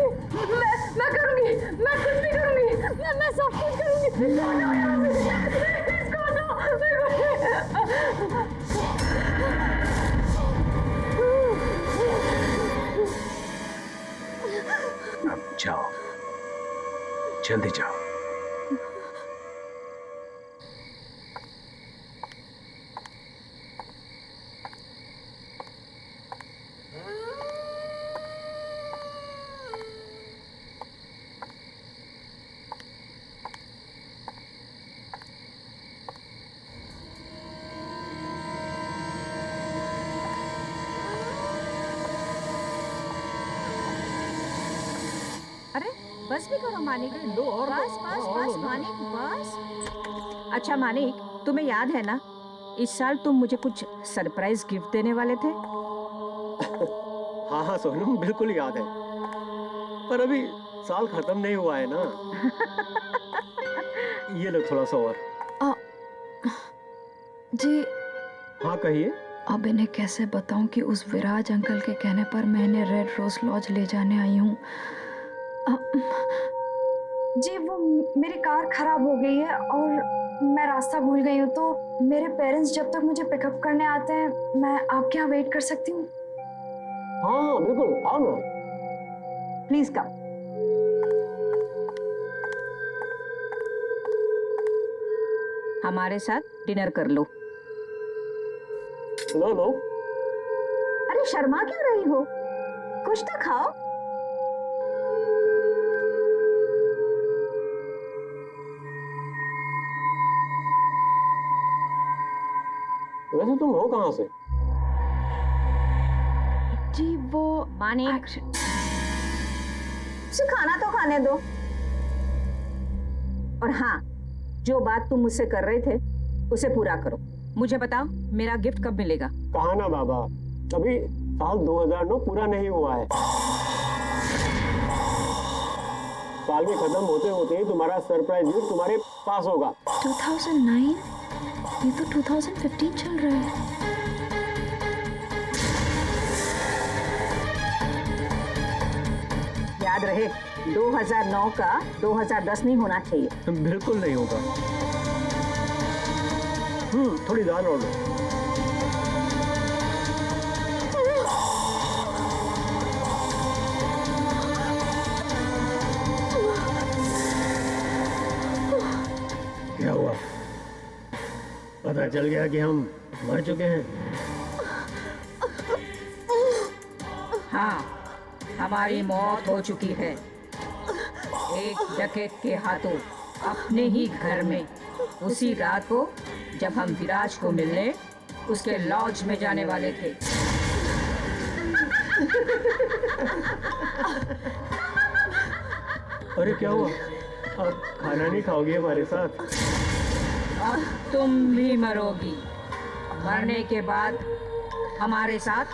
मैं करूंगी, मैं कुछ भी करूंगी, मैं सब कुछ करूंगी। इसको दो। अब जाओ, जल्दी जाओ। बस भी करो मानिक, बस बस बस मानिक बस। अच्छा मानिक, तुम्हें याद है ना, इस साल तुम मुझे कुछ सरप्राइज गिफ्ट देने वाले थे। हाँ हाँ सोनम, बिल्कुल याद है, पर अभी साल खत्म नहीं हुआ है ना। ये लो थोड़ा सा और। जी हाँ कहिए। अब इन्हें कैसे बताऊं कि उस विराज अंकल के कहने पर मैं इन्हें रेड रोज लॉज ले जाने आई हूँ। जी वो मेरी कार खराब हो गई है और मैं रास्ता भूल गई हूँ, तो मेरे पेरेंट्स जब तक मुझे पिकअप करने आते हैं मैं आपके यहाँ वेट कर सकती हूँ? हाँ बिल्कुल, आओ ना। Please come. हमारे साथ डिनर कर लो। लो लो। अरे शर्मा क्यों रही हो, कुछ तो खाओ। वैसे तुम हो कहाँ से? जी वो मानिक, उसे खाना तो खाने दो। और हाँ, जो बात तुम मुझसे कर रहे थे उसे पूरा करो। मुझे बताओ मेरा गिफ्ट कब मिलेगा? कहा ना बाबा, अभी साल 2009 पूरा नहीं हुआ है। साल के खत्म होते होते ही तुम्हारा सरप्राइज गिफ्ट तुम्हारे पास होगा। 2009? ये तो 2015 चल रहा है। याद रहे, 2009 का 2010 नहीं होना चाहिए। बिल्कुल नहीं होगा। थोड़ी दाल और लो। क्या हुआ? पता चल गया कि हम मर चुके हैं? हाँ, हमारी मौत हो चुकी है एक डकैत के हाथों, अपने ही घर में, उसी रात को जब हम विराज को मिलने उसके लॉज में जाने वाले थे। अरे क्या हुआ? आप खाना नहीं खाओगे हमारे साथ? अब तुम भी मरोगी। मरने के बाद हमारे साथ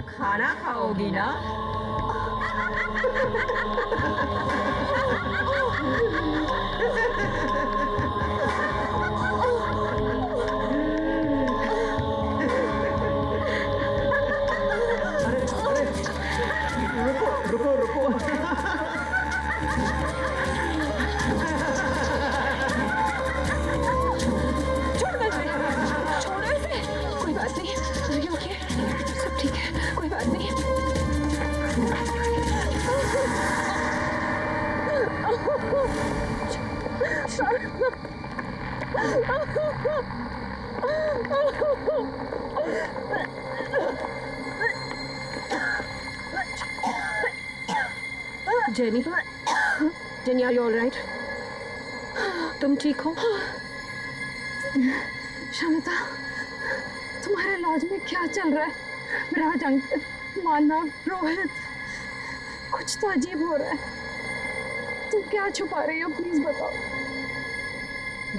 खाना खाओगी ना? रुको रुको। कोई बात नहीं, सब ठीक है, कोई बात नहीं। Jenny, Jenny are you all right? तुम ठीक हो? शमिता, तुम्हारे लॉज में क्या चल रहा है? विराज अंकल, मानव, रोहित, कुछ तो अजीब हो रहा है। तुम क्या छुपा रही हो? प्लीज बताओ।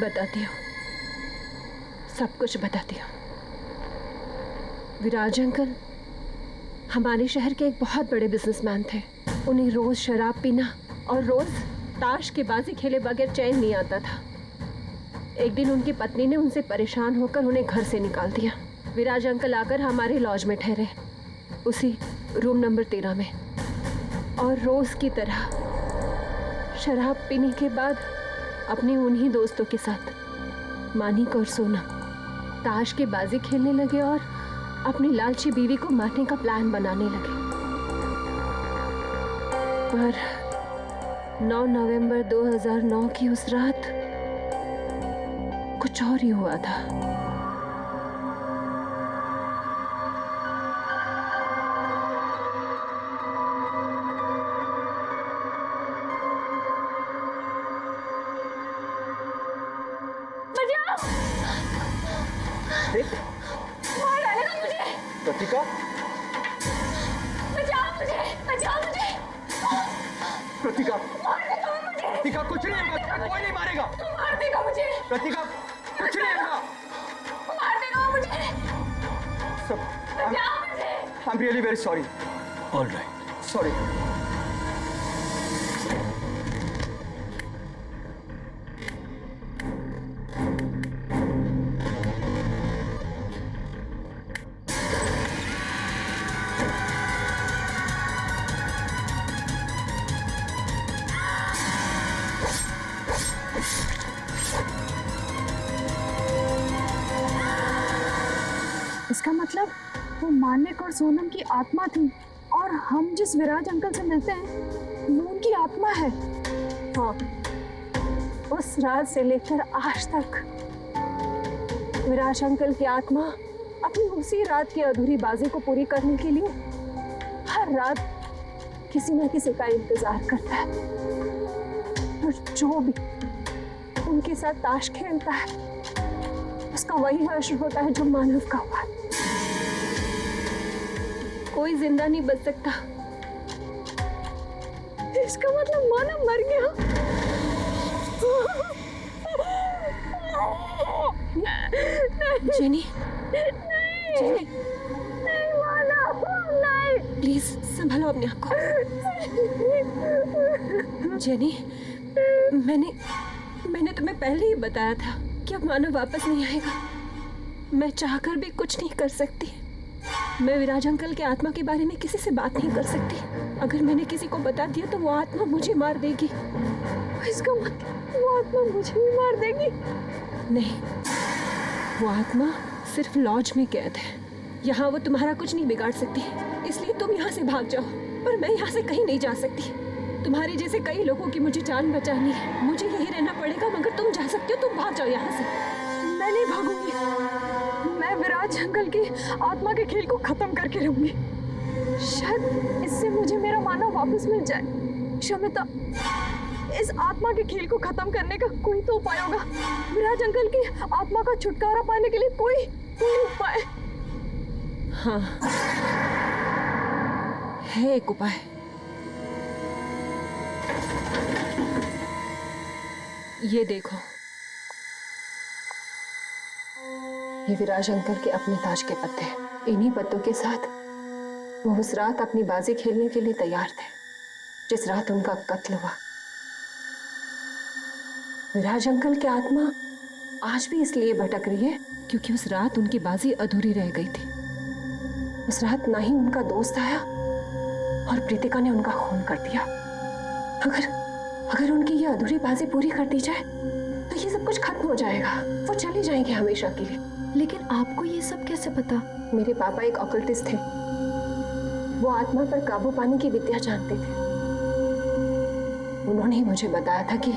बताती हूँ, सब कुछ बताती हूँ। विराज अंकल हमारे शहर के एक बहुत बड़े बिजनेसमैन थे। उन्हें रोज शराब पीना और रोज ताश की बाजी खेले बगैर चैन नहीं आता था। एक दिन उनकी पत्नी ने उनसे परेशान होकर उन्हें घर से निकाल दिया। विराज अंकल आकर हमारे लॉज में ठहरे, उसी रूम नंबर 13 में। और रोज की तरह शराब पीने के बाद अपने उन्हीं दोस्तों के साथ मानिक और सोनम ताश की बाजी खेलने लगे और अपनी लालची बीवी को मारने का प्लान बनाने लगे। पर 9 नवंबर 2009 की उस रात कुछ और ही हुआ था। मार डालेगा मुझे। कृतिका, बचाओ मुझे, बचाओ मुझे। कृतिका, मार देगा वो मुझे। कृतिका कुछ नहीं होगा, कोई नहीं मारेगा। मार देगा मुझे, कृतिका कुछ नहीं होगा। मार देगा वो मुझे। सब बचाओ मुझे। I am really very sorry. All right, sorry. इसका मतलब वो मानिक और सोनम की आत्मा थी और हम जिस विराज अंकल से मिलते हैं वो उनकी आत्मा है। हाँ, उस रात से लेकर आज तक विराज अंकल की आत्मा अपनी उसी रात की अधूरी बाजी को पूरी करने के लिए हर रात किसी न किसी का इंतजार करता है और जो भी उनके साथ ताश खेलता है उसका वही हश्र होता है जो मानव का हुआ। कोई जिंदा नहीं बच सकता। इसका मतलब मानव मर गया। जेनी, जेनी, नहीं मानव, नहीं। प्लीज संभालो अपने आप को। जेनी, मैंने तुम्हें पहले ही बताया था कि अब मानव वापस नहीं आएगा। मैं चाहकर भी कुछ नहीं कर सकती। मैं विराज अंकल के आत्मा के बारे में किसी से बात नहीं कर सकती। अगर मैंने किसी को बता दिया तो वो आत्मा मुझे मार देगी। इसका मतलब वो आत्मा मुझे भी मार देगी? नहीं, वो आत्मा सिर्फ लॉज में कैद है। यहाँ वो तुम्हारा कुछ नहीं बिगाड़ सकती, इसलिए तुम यहाँ से भाग जाओ। पर मैं यहाँ से कहीं नहीं जा सकती। तुम्हारे जैसे कई लोगों की मुझे जान बचानी है। मुझे यही रहना पड़ेगा, मगर तुम जा सकते हो। तुम भाग जाओ यहाँ से। मैं नहीं भागूंगी। मैं विराज अंकल की आत्मा के खेल को खत्म करके रहूंगी। शायद इससे मुझे मेरा मानव वापस मिल जाए। क्षमिता, इस आत्मा के खेल को खत्म करने का कोई तो उपाय होगा। विराज अंकल की आत्मा का छुटकारा पाने के लिए कोई उपाय? हाँ, है एक उपाय। ये देखो, ये विराज अंकल के अपने ताज के पत्ते हैं। इन्हीं पत्तों के साथ वो उस रात अपनी बाजी खेलने के लिए तैयार थे जिस रात उनका कत्ल हुआ। विराज अंकल की आत्मा आज भी इसलिए भटक रही है क्योंकि उस रात उनकी बाजी अधूरी रह गई थी। उस रात ना ही उनका दोस्त आया और प्रीतिका ने उनका खून कर दिया। अगर उनकी ये अधूरी बाजी पूरी कर दी जाए तो ये सब कुछ खत्म हो जाएगा। वो चले जाएंगे हमेशा के लिए। लेकिन आपको ये सब कैसे पता? मेरे पापा एक ऑकल्टिस्ट थे। वो आत्मा पर काबू पाने की विद्या जानते थे। उन्होंने ही मुझे बताया था कि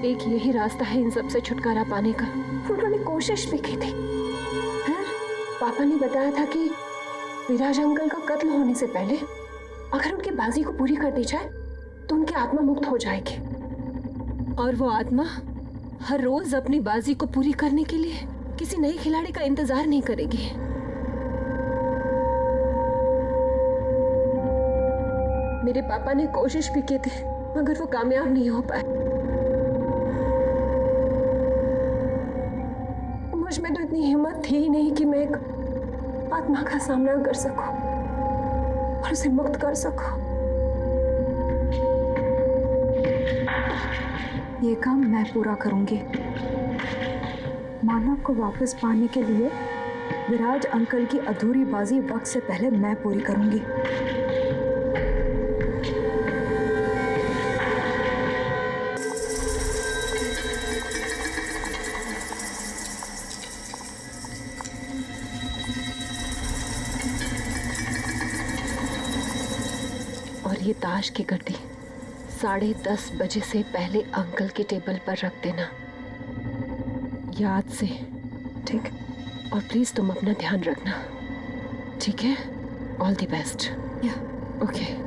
एक यही रास्ता है इन सब से छुटकारा पाने का। उन्होंने कोशिश भी की थी। फिर पापा ने बताया था कि विराज अंकल का कत्ल होने से पहले अगर उनकी बाजी को पूरी कर दी जाए तो उनकी आत्मा मुक्त हो जाएगी और वो आत्मा हर रोज अपनी बाजी को पूरी करने के लिए किसी नए खिलाड़ी का इंतजार नहीं करेगी। मेरे पापा ने कोशिश भी की थी मगर वो कामयाब नहीं हो पाए। मुझ में तो इतनी हिम्मत थी ही नहीं कि मैं एक आत्मा का सामना कर सकूं और उसे मुक्त कर सकूं। ये काम मैं पूरा करूंगी। मानव को वापस पाने के लिए विराज अंकल की अधूरी बाजी वक्त से पहले मैं पूरी करूंगी। और ये ताश की गड्डी 10:30 बजे से पहले अंकल के टेबल पर रख देना, याद से। ठीक। और प्लीज तुम अपना ध्यान रखना, ठीक है? All the best. या ओके।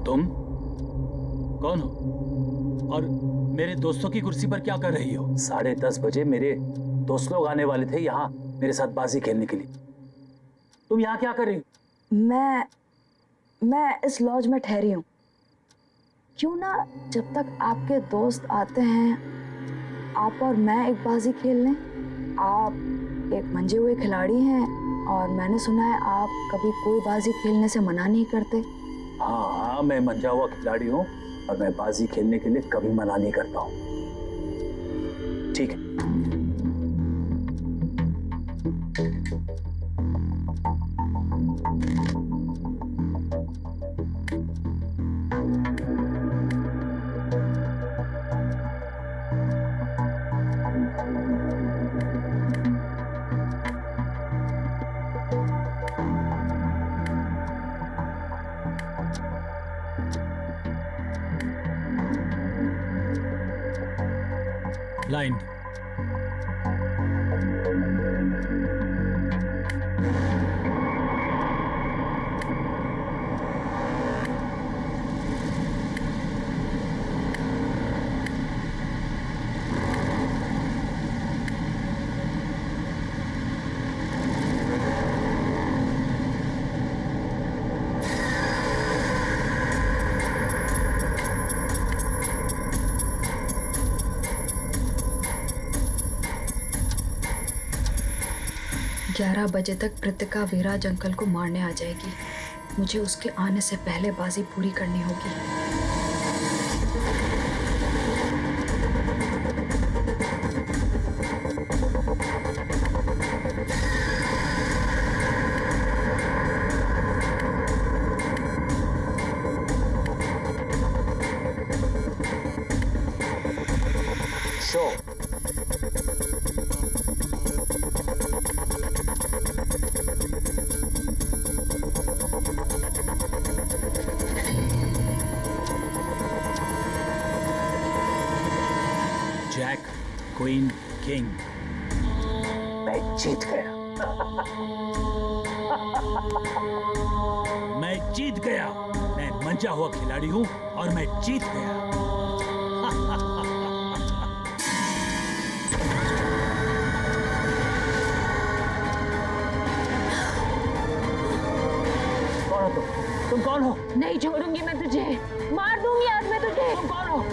तुम कौन हो और मेरे दोस्तों की कुर्सी पर क्या कर रही हो? 10:30 बजे मेरे दोस्त लोग आने वाले थे यहाँ मेरे साथ बाजी खेलने के लिए। तुम यहाँ क्या कर रही हो? मैं इस लॉज में ठहरी हूँ। क्यों ना जब तक आपके दोस्त आते हैं आप और मैं एक बाजी खेल लें। आप एक मंजे हुए खिलाड़ी हैं और मैंने सुना है आप कभी कोई बाजी खेलने से मना नहीं करते। हाँ, मैं मंजा हुआ खिलाड़ी हूँ और मैं बाजी खेलने के लिए कभी मना नहीं करता हूँ। ठीक है। लाइन ग्यारह बजे तक कृतिका वीराज अंकल को मारने आ जाएगी। मुझे उसके आने से पहले बाजी पूरी करनी होगी। Show jack, queen, king. मैं जीत गया। मैं जीत गया। मैं मंजा हुआ खिलाड़ी हूँ और मैं जीत गया। कौन हो तुम कौन हो? नहीं छोड़ूंगी मैं तुझे, मार दूंगी आज मैं तुझे। तुम कौन हो?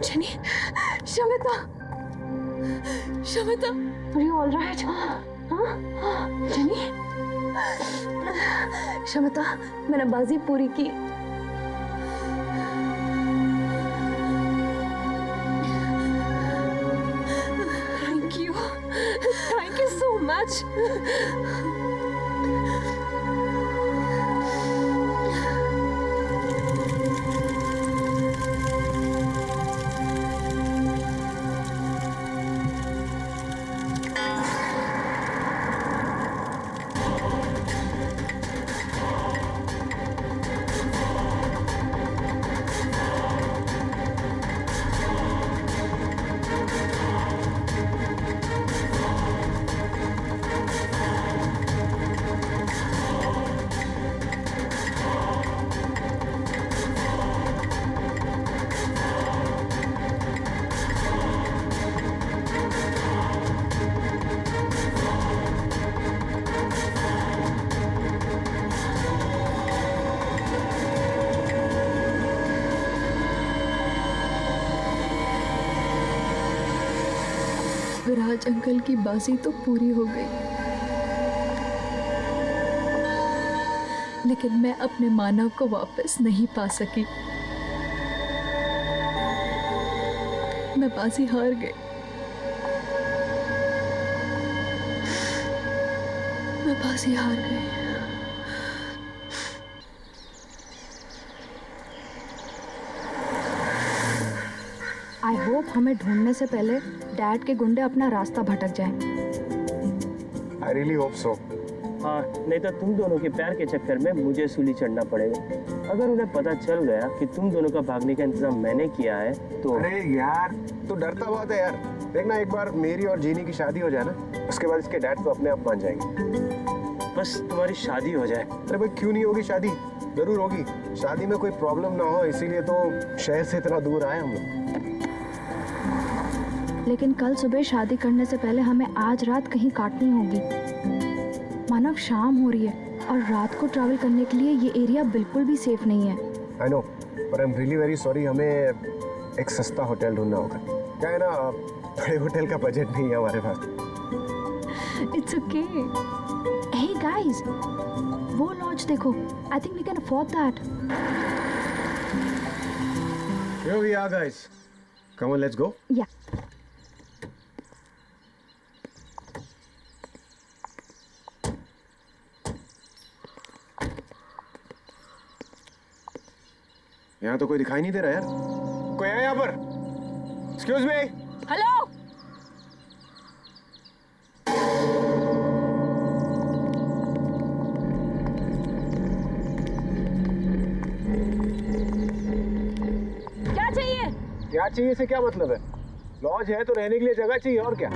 Jenny, Shamita, Shamita, are you all right? हाँ? जेनी, शमिता, मैंने बाजी पूरी की। Thank you so much. Viraj uncle की बाजी तो पूरी हो गई, लेकिन मैं अपने मानव को वापस नहीं पा सकी। मैं बाजी हार गई। मैं बाजी हार गई। आई होप हमें ढूंढने से पहले डैड के गुंडे अपना रास्ता भटक जाएं। I really hope so. हाँ, नहीं तो तुम दोनों के प्यार के चक्कर में मुझे सूली चढ़ना पड़ेगा। अगर उन्हें पता चल गया कि तुम दोनों का भागने का इंतजाम मैंने किया है तो। अरे यार, तू डरता बहुत है यार। देखना, एक बार मेरी और जीनी की शादी हो जाए ना, उसके बाद इसके डैड तो अपने आप मान जाएंगे। बस तुम्हारी शादी हो जाए। अरे भाई, क्यों नहीं होगी शादी? जरूर होगी। शादी में कोई प्रॉब्लम ना हो, इसीलिए तो शहर से इतना दूर आए हम लोग। लेकिन कल सुबह शादी करने से पहले हमें आज रात कहीं काटनी होगी। मानव, शाम हो रही है और रात को ट्रैवल करने के लिए ये एरिया बिल्कुल भी सेफ नहीं है। आई नो, पर I am really very sorry. हमें एक सस्ता होटल ढूंढना होगा। क्या है ना, बड़े होटल का बजट नहीं है हमारे पास। It's okay. हे गाइस, वो लॉज देखो। I think we can afford that. Here we are, guys. Come on, let's go. या यहाँ तो कोई दिखाई नहीं दे रहा यार। कोई है यहाँ पर? Excuse me. हेलो, क्या चाहिए? क्या चाहिए से क्या मतलब है? लॉज है तो रहने के लिए जगह चाहिए, और क्या?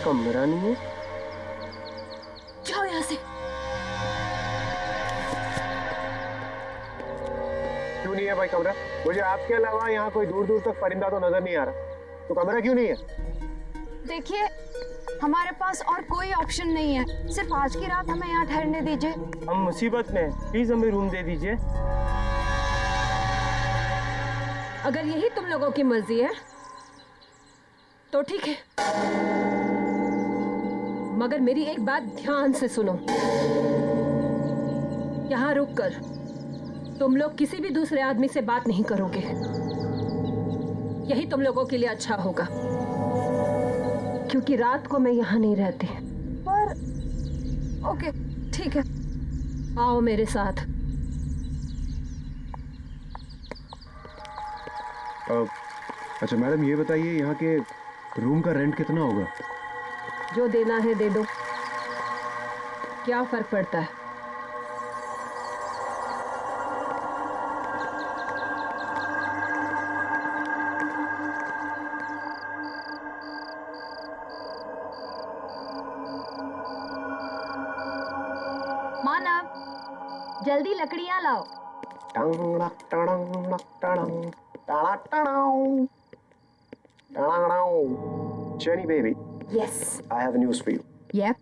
कमरा नहीं है। जाओ यहाँ से। क्यों नहीं है भाई कमरा? मुझे आपके अलावा यहाँ कोई दूर दूर तक परिंदा तो नजर नहीं आ रहा, तो कमरा क्यों नहीं है? देखिए, हमारे पास और कोई ऑप्शन नहीं है। सिर्फ आज की रात हमें यहाँ ठहरने दीजिए। हम मुसीबत में, प्लीज हमें रूम दे दीजिए। अगर यही तुम लोगों की मर्जी है तो ठीक है, मगर मेरी एक बात ध्यान से सुनो। यहाँ रुककर तुम लोग किसी भी दूसरे आदमी से बात नहीं करोगे। यही तुम लोगों के लिए अच्छा होगा, क्योंकि रात को मैं यहाँ नहीं रहती। पर ओके, ठीक है। आओ मेरे साथ। अच्छा मैडम, ये बताइए यहाँ के रूम का रेंट कितना होगा? जो देना है दे दो, क्या फर्क पड़ता है? मानव, जल्दी लकड़ियां लाओ। Jenny baby, yes. I have news for you. Yep.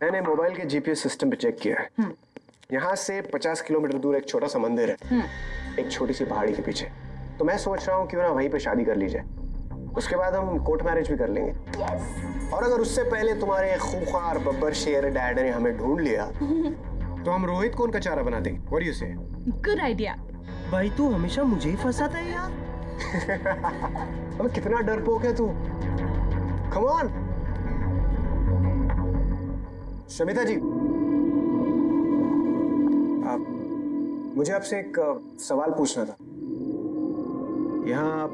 मैंने मोबाइल के जीपीएस सिस्टम पे चेक किया है। यहाँ से 50 किलोमीटर दूर एक छोटा सा मंदिर है, एक छोटी सी पहाड़ी के पीछे। तो मैं सोच रहा हूँ क्यों ना वहीं पे शादी कर ली जाए, उसके बाद हम कोर्ट मैरिज भी कर लेंगे। और अगर उससे पहले तुम्हारे खूंखार बब्बर शेर डैड ने हमें ढूंढ लिया तो हम रोहित को उनका चारा बना देंगे। What do you say? Good idea. भाई तू हमेशा मुझे ही फंसाता है यार। अब कितना डरपोक है तू। Come on. शमिता जी, मुझे आपसे एक सवाल पूछना था। यहाँ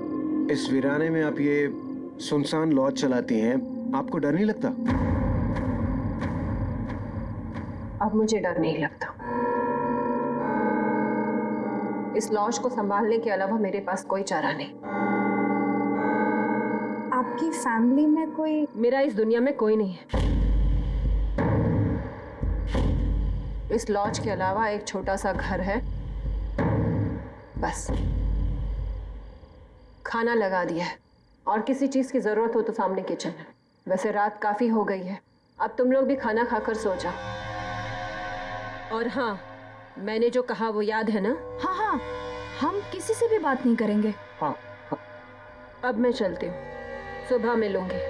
इस वीराने में आप ये सुनसान लॉज चलाती हैं, आपको डर नहीं लगता? अब मुझे डर नहीं लगता। इस लॉज को संभालने के अलावा मेरे पास कोई चारा नहीं। आपकी फैमिली में कोई? मेरा इस दुनिया में कोई नहीं है। इस लॉज के अलावा एक छोटा सा घर है, बस। खाना लगा दिया है और किसी चीज की जरूरत हो तो सामने किचन है। वैसे रात काफी हो गई है, अब तुम लोग भी खाना खाकर सो जाओ। और हाँ, मैंने जो कहा वो याद है ना? हाँ हाँ, हम किसी से भी बात नहीं करेंगे। हाँ। अब मैं चलती हूँ, सुबह मिलूंगी।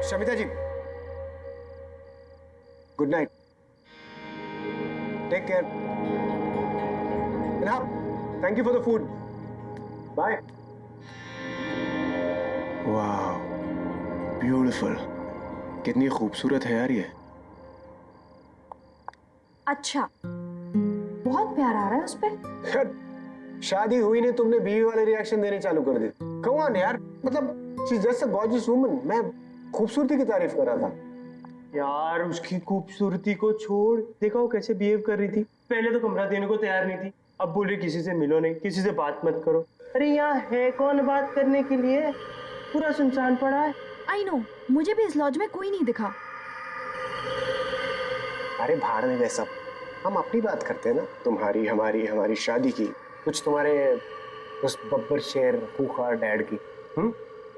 Shamita ji, good night, take care, thank you for the food, bye. वाह, ब्यूटीफुल, कितनी खूबसूरत है यार ये। अच्छा, बहुत प्यार आ रहा है उस पे। शादी हुई नहीं, तुमने बीवी वाले रिएक्शन देने चालू कर दिए। कम ऑन यार, मतलब she is just a gorgeous woman. मैं खूबसूरती की तारीफ कर रहा था। यार उसकी खूबसूरती को छोड़, देखा वो कैसे बिहेव कर रही थी। पहले तो कमरा देने को तैयार नहीं थी, अब बोल रही किसी से मिलो नहीं, किसी से बात मत करो। अरे यहाँ है कौन बात करने के लिए? पूरा सुनसान पड़ा है। आई नो, मुझे भी इस लॉज में कोई नहीं दिखा। अरे भाड़ में वैसा, हम अपनी बात करते हैं ना, तुम्हारी हमारी हमारी शादी की, कुछ तुम्हारे उस बब्बर शेर खूंखार डैड की।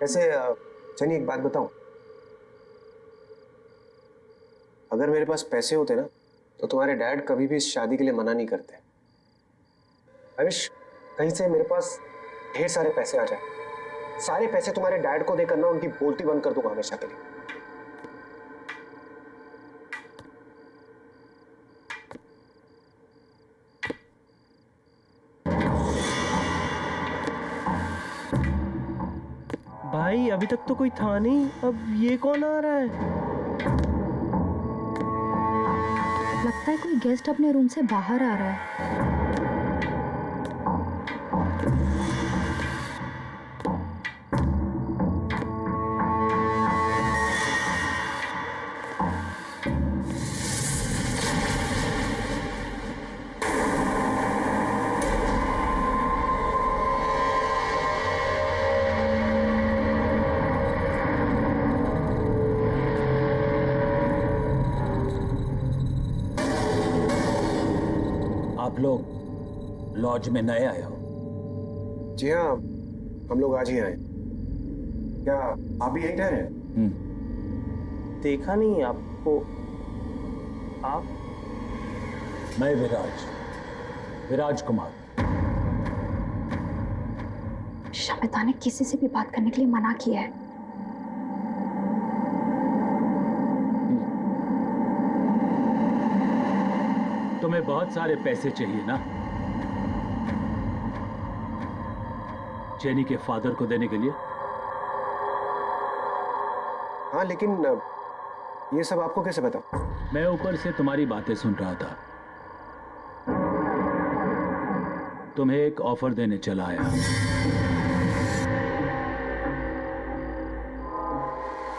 ऐसे चलिए एक बात बताऊं, अगर मेरे पास पैसे होते ना तो तुम्हारे डैड कभी भी इस शादी के लिए मना नहीं करते। आई विश कहीं से मेरे पास ढेर सारे पैसे आ जाए, सारे पैसे तुम्हारे डैड को देकर ना उनकी बोलती बंद कर दूंगा हमेशा के लिए। भाई अभी तक तो कोई था नहीं, अब ये कौन आ रहा है? लगता है कोई गेस्ट अपने रूम से बाहर आ रहा है। आप लोग लॉज में नए आए हो? जी हाँ, हम लोग आज ही आए। क्या आप भी यहीं ठहरे हैं? देखा नहीं आपको। आप? मैं विराज कुमार। शमिता ने किसी से भी बात करने के लिए मना किया है। तुम्हें बहुत सारे पैसे चाहिए ना, जेनी के फादर को देने के लिए? हाँ, लेकिन ये सब आपको कैसे पता? मैं ऊपर से तुम्हारी बातें सुन रहा था। तुम्हें एक ऑफर देने चला आया।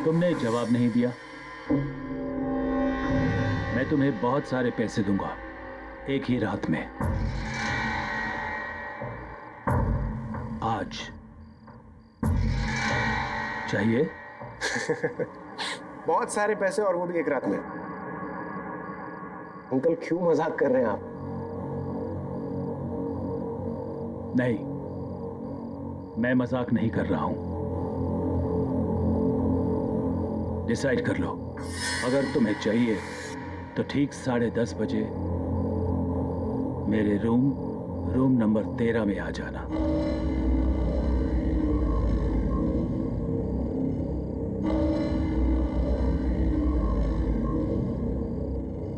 तुमने जवाब नहीं दिया। मैं तुम्हें बहुत सारे पैसे दूंगा एक ही रात में। आज चाहिए? बहुत सारे पैसे, और वो भी एक रात में। अंकल क्यों मजाक कर रहे हैं आप? नहीं, मैं मजाक नहीं कर रहा हूं। डिसाइड कर लो। अगर तुम्हें चाहिए तो ठीक 10:30 बजे मेरे रूम नंबर 13 में आ जाना।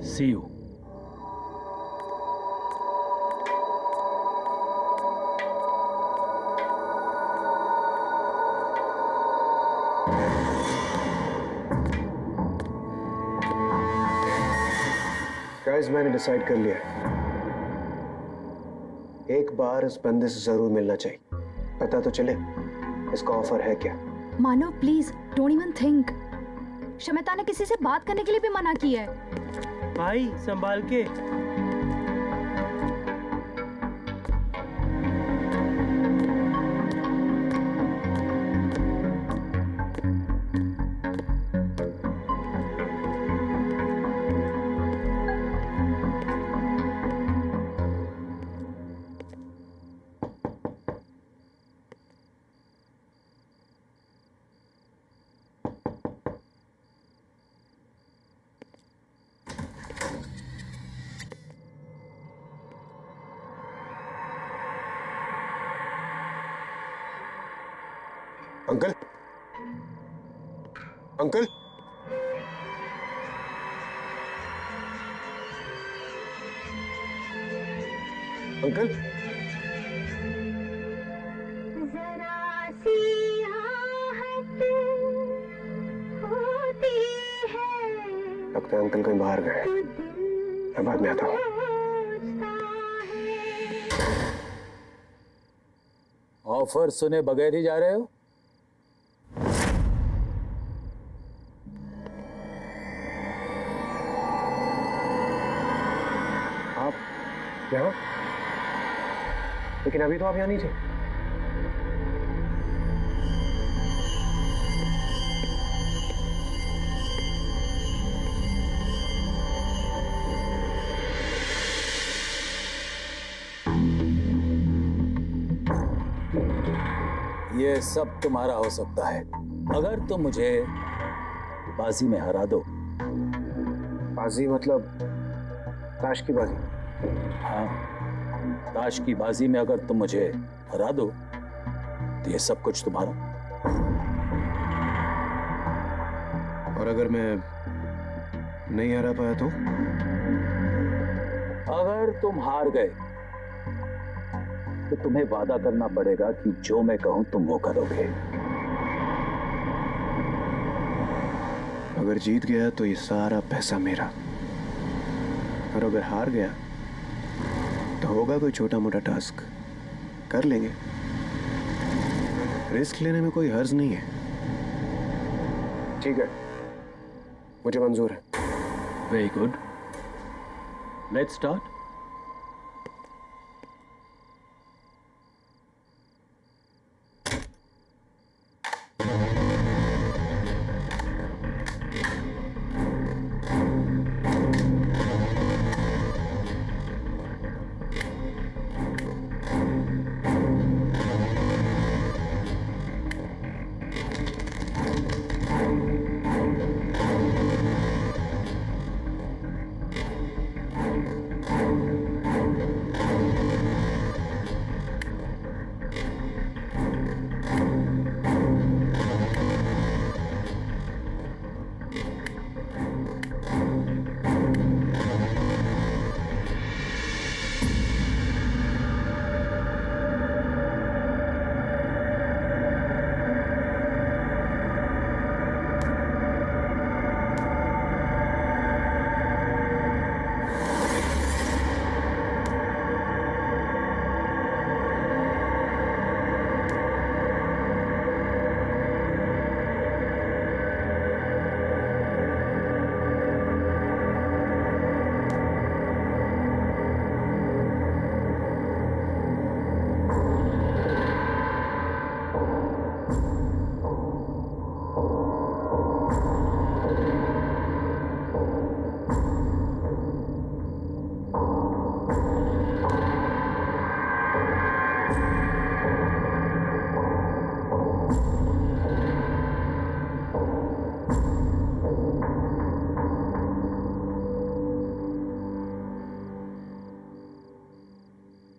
See you. गाइस, मैंने डिसाइड कर लिया है। एक बार इस बंदे से जरूर मिलना चाहिए, पता तो चले इसका ऑफर है क्या। Manav please don't even think. Shamita ने किसी से बात करने के लिए भी मना किया है। भाई संभाल के। अंकल, अंकल, अंकल, लगता है अंकल कहीं बाहर गए। मैं बाद में आता हूँ। ऑफर सुने बगैर ही जा रहे हो? आप यहाँ? लेकिन अभी तो आप यहाँ नहीं थे। ये सब तुम्हारा हो सकता है अगर तुम मुझे बाजी में हरा दो। बाजी मतलब ताश की बाजी? हाँ, ताश की बाजी में अगर तुम मुझे हरा दो तो ये सब कुछ तुम्हारा। और अगर मैं नहीं हरा पाया तो? अगर तुम हार गए तो तुम्हें वादा करना पड़ेगा कि जो मैं कहूं तुम वो करोगे। अगर जीत गया तो ये सारा पैसा मेरा, और अगर हार गया तो होगा कोई छोटा मोटा टास्क, कर लेंगे। रिस्क लेने में कोई हर्ज नहीं है। ठीक है, मुझे मंजूर है। Very good, let's start.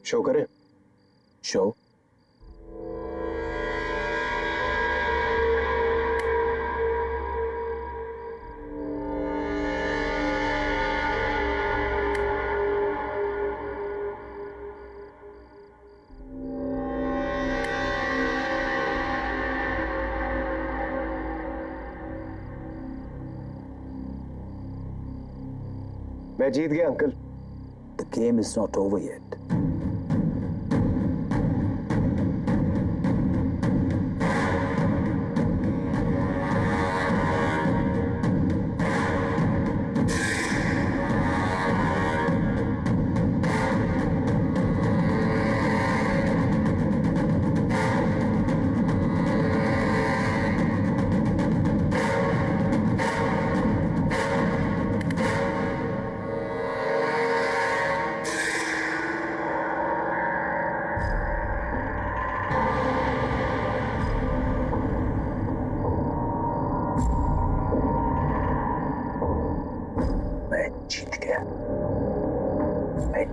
Show करें? शो? मैं जीत गया uncle. The game is not over yet.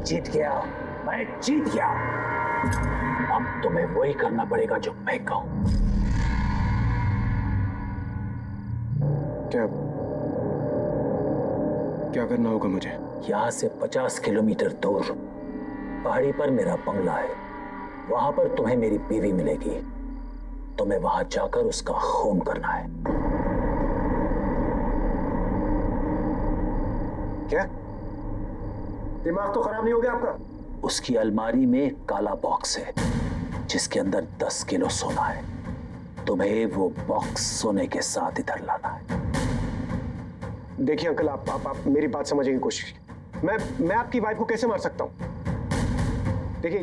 जीत गया, मैं जीत गया। अब तुम्हें वही करना पड़ेगा जो मैं कहूं। क्या क्या करना होगा मुझे? यहां से 50 किलोमीटर दूर पहाड़ी पर मेरा बंगला है। वहां पर तुम्हें मेरी बीवी मिलेगी। तुम्हें वहां जाकर उसका खून करना है। क्या? दिमाग तो खराब नहीं हो गया आपका? उसकी अलमारी में एक काला बॉक्स है जिसके अंदर 10 किलो सोना है। तुम्हें वो बॉक्स सोने के साथ इधर लाना है। देखिए अंकल, आप मेरी बात समझने की कोशिश कीजिए। मैं आपकी वाइफ को कैसे मार सकता हूं? देखिए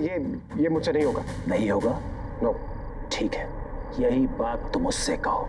ये मुझसे नहीं होगा। नहीं होगा? नो। ठीक है, यही बात तुम उससे कहो।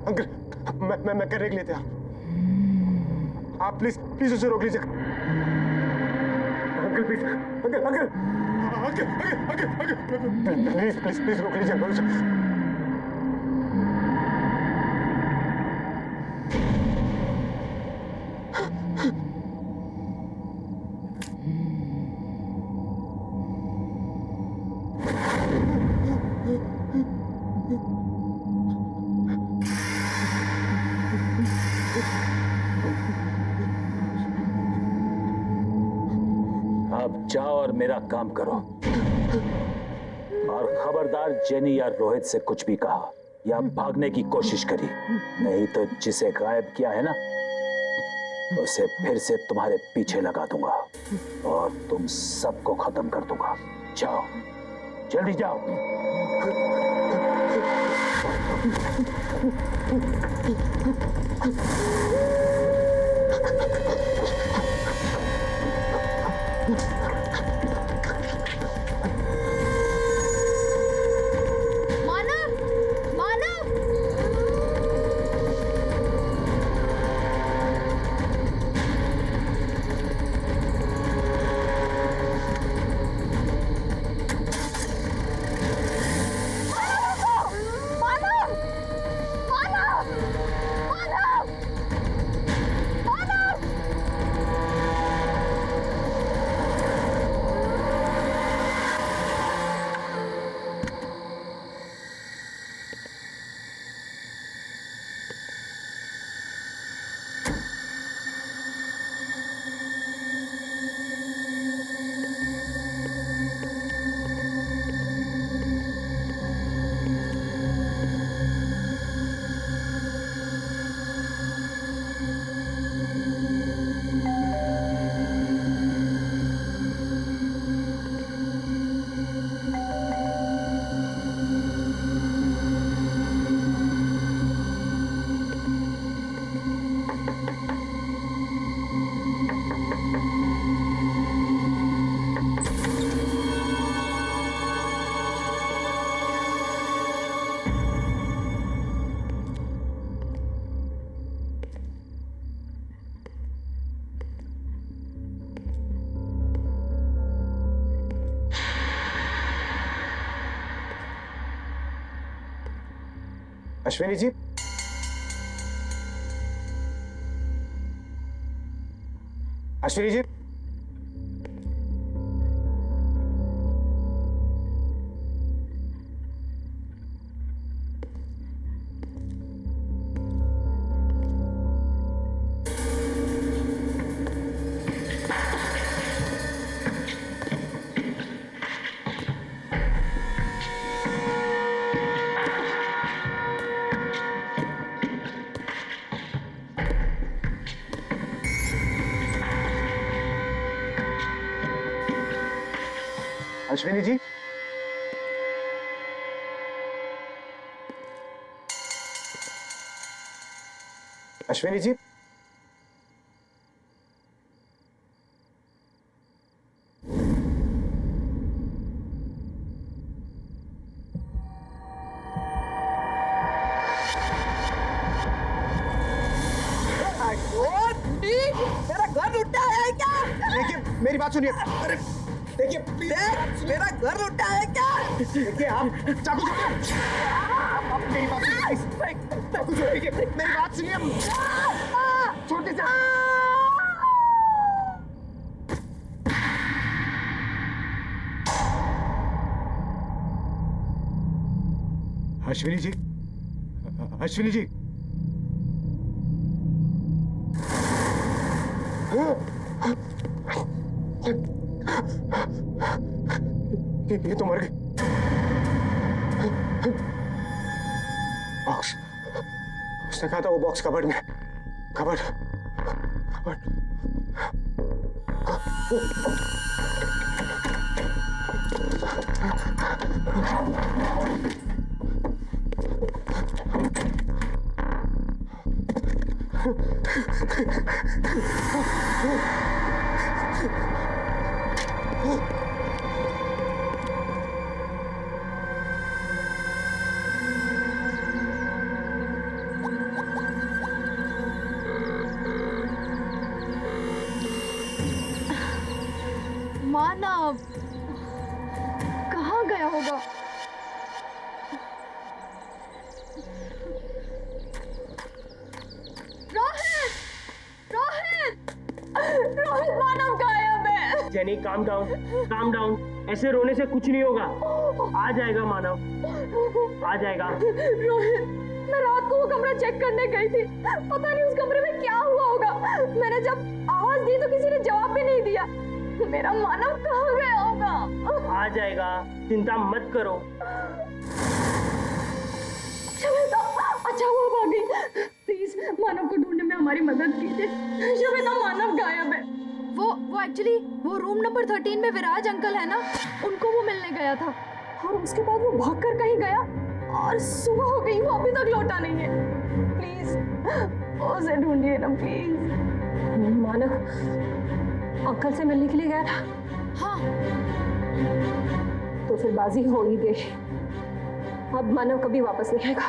अंकल, मैं करने के लिए तैयार। आप प्लीज उसे रोक लीजिए। अंकल प्लीज, अंकल प्लीज रोक लीजिए अंकल उसे। अब जाओ और मेरा काम करो। और खबरदार जेनी या रोहित से कुछ भी कहा या भागने की कोशिश करी, नहीं तो जिसे गायब किया है ना, उसे फिर से तुम्हारे पीछे लगा दूंगा और तुम सबको खत्म कर दूंगा। जाओ, जल्दी जाओ। अश्विनी जी, अश्विनी जी, अश्विनी जी, अश्विनी जी, मेरा घर लुटा है क्या? देखिए मेरी बात सुनिए। अरे देखिए मेरा घर लुटा है क्या? देखिए आप चाकू छोड़िए। आप मेरी बात सुनिए। चाकू छोड़िए, मेरी बात सुनिए। छोड़ दीजिए। अश्विनी जी, अश्विनी जी, ये तो मर गई। बॉक्स, उसने कहा था वो बॉक्स कबर्ड में। Cupboard, cupboard. मानव कहाँ गया होगा? रोहित, रोहित, रोहित, मानव गायब है। Jenny calm down, calm down. ऐसे रोने से कुछ नहीं होगा। आ जाएगा मानव, आ जाएगा। रोहित, मैं रात को वो कमरा चेक करने गई थी। पता नहीं उस कमरे में क्या हुआ होगा। मैंने जब आवाज दी तो किसी ने जवाब भी नहीं दिया। मेरा मानव कहाँ गया होगा? आ जाएगा, चिंता मत करो। शवेता, अच्छा हुआ भागी। प्लीज मानव को ढूंढने में हमारी मदद कीजिए। शवेता, मानव गायब है। वो एक्चुअली वो रूम नंबर 13 में विराज अंकल है ना, उनको वो मिलने गया था और उसके बाद वो भागकर कहीं गया और सुबह हो गई, वो अभी तक लौटा नहीं है। प्लीज उसे ढूंढिए ना प्लीज। मानव अंकल से मिलने के लिए गया था? हाँ। तो फिर बाजी हो ही गई। अब मानव कभी वापस नहीं आएगा।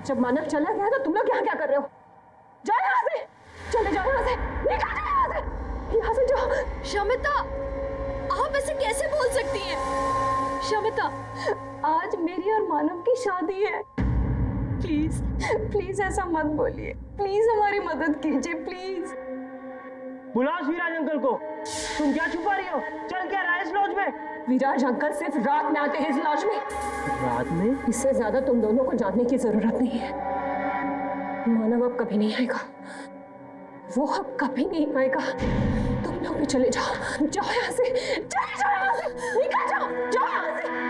जब मानव चला गया तो तुम लोग यहाँ क्या कर रहे हो? जाओ यहाँ से, चले जाओ यहाँ से, निकल जाओ यहाँ से, यहाँ से जाओ। शमिता, आप ऐसे कैसे बोल सकती हैं? शमिता, आज मेरी और मानव की शादी है। प्लीज प्लीज ऐसा मत बोलिए। प्लीज हमारी मदद कीजिए प्लीज। बुलाओ विराज अंकल को। तुम क्या छुपा रही हो? चल क्या रहा है इस लॉज में? विराज अंकल सिर्फ रात में आते हैं इस लॉज में। रात में? इससे ज्यादा तुम दोनों को जानने की जरूरत नहीं है। मानव अब कभी नहीं आएगा, वो अब कभी नहीं आएगा। तुम लोग भी चले जाओ, जाओ यहाँ से, चले जाओ यहाँ से, निकल जाओ, जाओ यहाँ से।